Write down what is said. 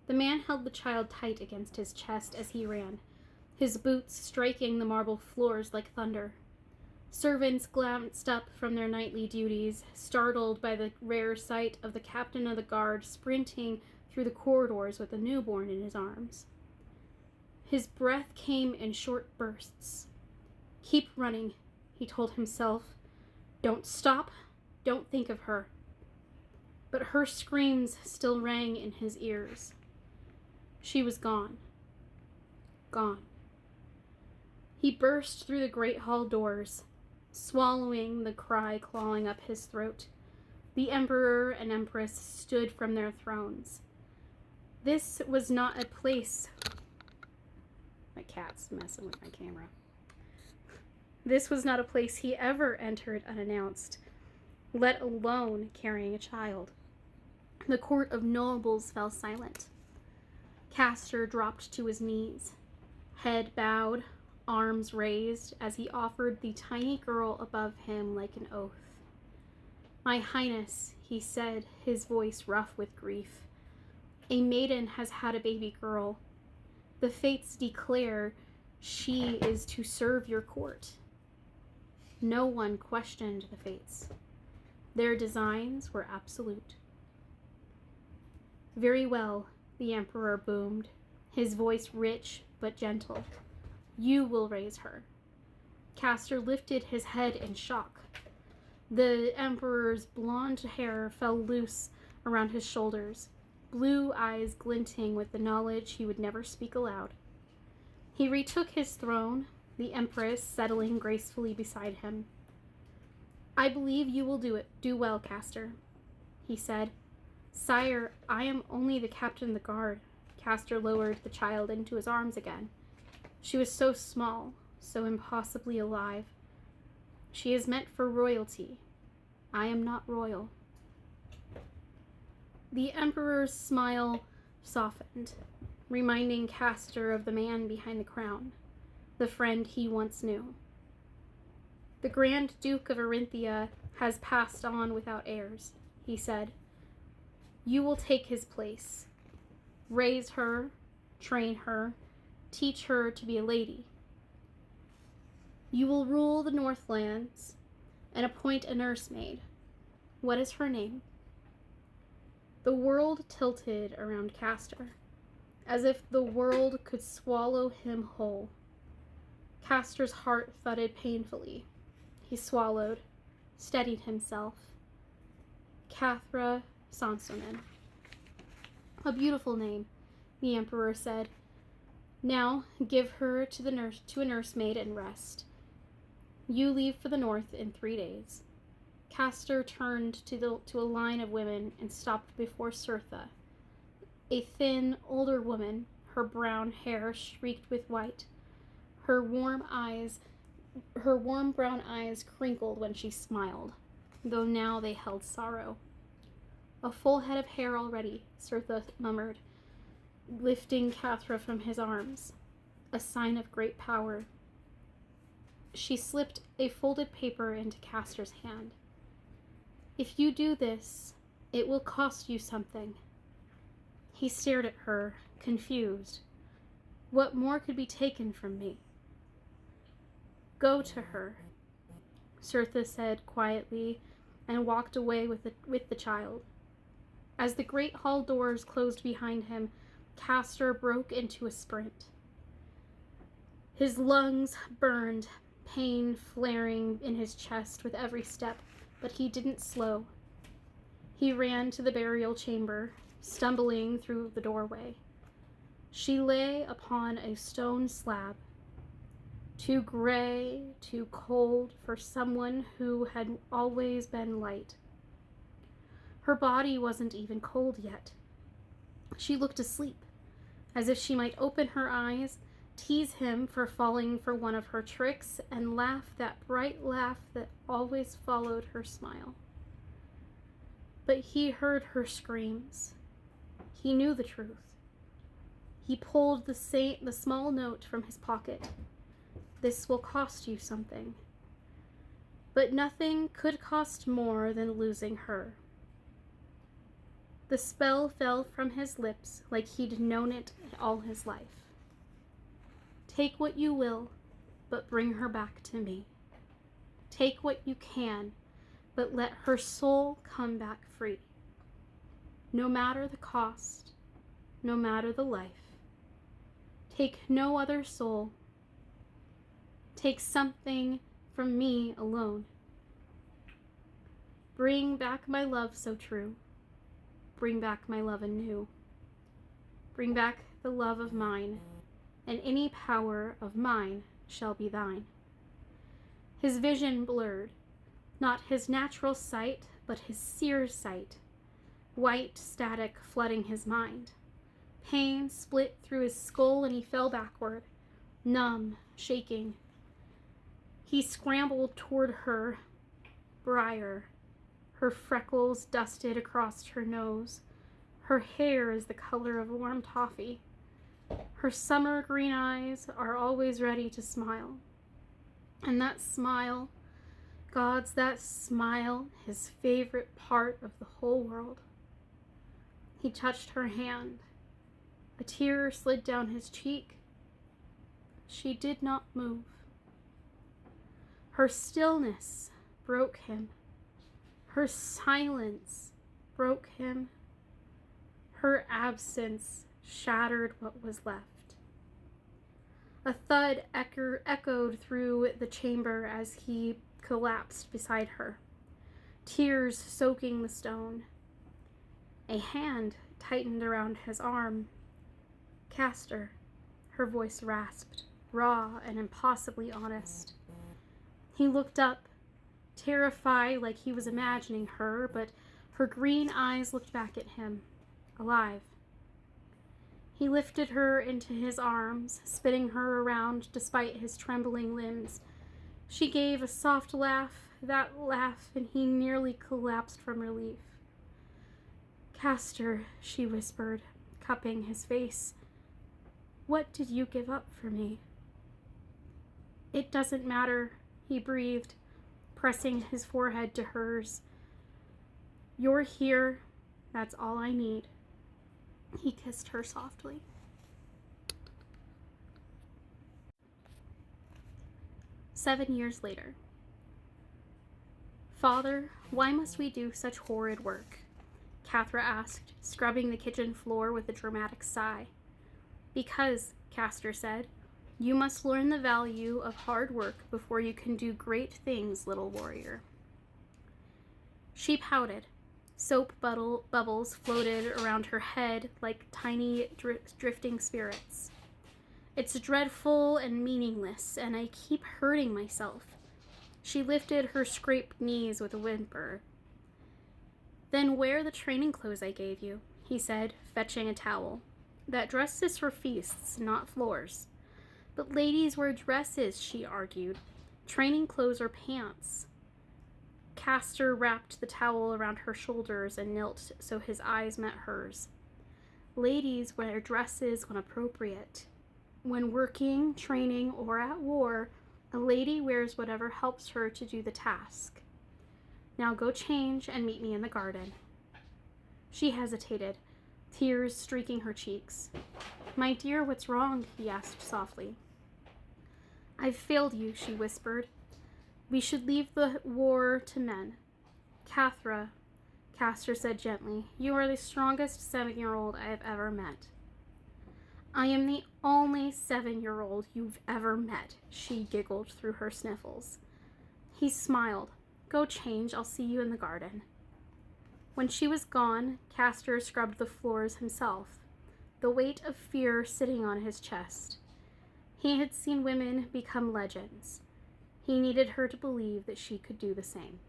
The man held the child tight against his chest as he ran, his boots striking the marble floors like thunder. Servants glanced up from their nightly duties, startled by the rare sight of the captain of the guard sprinting through the corridors with a newborn in his arms. His breath came in short bursts. "Keep running," he told himself. "Don't stop. Don't think of her." But her screams still rang in his ears. She was gone. Gone. He burst through the great hall doors, swallowing the cry clawing up his throat. The emperor and empress stood from their thrones. This was not a place... My cat's messing with my camera. This was not a place he ever entered unannounced, let alone carrying a child. The court of nobles fell silent. Castor dropped to his knees, head bowed, arms raised, as he offered the tiny girl above him like an oath. "My Highness," he said, his voice rough with grief, "a maiden has had a baby girl. The fates declare she is to serve your court." No one questioned the fates. Their designs were absolute. "Very well," the emperor boomed, his voice rich but gentle. "You will raise her." Castor lifted his head in shock. The emperor's blonde hair fell loose around his shoulders, blue eyes glinting with the knowledge he would never speak aloud. He retook his throne, the empress settling gracefully beside him. "I believe you will do well, Castor," he said. "Sire, I am only the captain of the guard." Castor lowered the child into his arms again. She was so small, so impossibly alive. "She is meant for royalty. I am not royal." The emperor's smile softened, reminding Castor of the man behind the crown, the friend he once knew. "The Grand Duke of Arinthia has passed on without heirs," he said. "You will take his place. Raise her, train her, teach her to be a lady. You will rule the Northlands and appoint a nursemaid. What is her name?" The world tilted around Castor, as if the world could swallow him whole. Castor's heart thudded painfully. He swallowed, steadied himself. "Cathra Sansonen." "A beautiful name," the emperor said. "Now give her to a nursemaid and rest. You leave for the north in 3 days." Castor turned to a line of women and stopped before Cirtha, a thin, older woman, her brown hair streaked with white. Her warm brown eyes crinkled when she smiled, though now they held sorrow. "A full head of hair already," Cirtha murmured, lifting Cathra from his arms, a sign of great power. She slipped a folded paper into Castor's hand. "If you do this, it will cost you something." He stared at her, confused. What more could be taken from me? "Go to her," Cirtha said quietly, and walked away with the child. As the great hall doors closed behind him, Castor broke into a sprint. His lungs burned, pain flaring in his chest with every step, but he didn't slow. He ran to the burial chamber, stumbling through the doorway. She lay upon a stone slab, too gray, too cold for someone who had always been light. Her body wasn't even cold yet. She looked asleep, as if she might open her eyes, tease him for falling for one of her tricks, and laugh that bright laugh that always followed her smile. But he heard her screams. He knew the truth. He pulled the small note from his pocket. "This will cost you something." But nothing could cost more than losing her. The spell fell from his lips like he'd known it all his life. Take what you will, but bring her back to me. Take what you can, but let her soul come back free. No matter the cost, no matter the life. Take no other soul. Take something from me alone. Bring back my love so true. Bring back my love anew. Bring back the love of mine, and any power of mine shall be thine. His vision blurred, not his natural sight, but his seer sight. White static flooding his mind. Pain split through his skull and he fell backward, numb, shaking. He scrambled toward her, Briar, her freckles dusted across her nose. Her hair is the color of warm toffee. Her summer green eyes are always ready to smile. And that smile, God's that smile, his favorite part of the whole world. He touched her hand. A tear slid down his cheek. She did not move. Her stillness broke him. Her silence broke him. Her absence shattered what was left. A thud echoed through the chamber as he collapsed beside her, tears soaking the stone. A hand tightened around his arm. Castor, her voice rasped, raw and impossibly honest. He looked up, terrified like he was imagining her, but her green eyes looked back at him, alive. He lifted her into his arms, spinning her around despite his trembling limbs. She gave a soft laugh, and he nearly collapsed from relief. Castor, she whispered, cupping his face, what did you give up for me? It doesn't matter, he breathed, pressing his forehead to hers. You're here, that's all I need. He kissed her softly. Seven years later. Father, why must we do such horrid work? Cathra asked, scrubbing the kitchen floor with a dramatic sigh. Because, Castor said, you must learn the value of hard work before you can do great things, little warrior. She pouted. Soap bubbles floated around her head like tiny drifting spirits. It's dreadful and meaningless, and I keep hurting myself. She lifted her scraped knees with a whimper. Then wear the training clothes I gave you, he said, fetching a towel. That dress is for feasts, not floors. But ladies wear dresses, she argued. Training clothes are pants. Castor wrapped the towel around her shoulders and knelt so his eyes met hers. Ladies wear dresses when appropriate. When working, training, or at war, a lady wears whatever helps her to do the task. Now go change and meet me in the garden. She hesitated, tears streaking her cheeks. My dear, what's wrong? He asked softly. I've failed you, she whispered. We should leave the war to men. Cathra, Castor said gently, you are the strongest 7-year-old I have ever met. I am the only 7-year-old you've ever met, she giggled through her sniffles. He smiled. Go change, I'll see you in the garden. When she was gone, Castor scrubbed the floors himself, the weight of fear sitting on his chest. He had seen women become legends. He needed her to believe that she could do the same.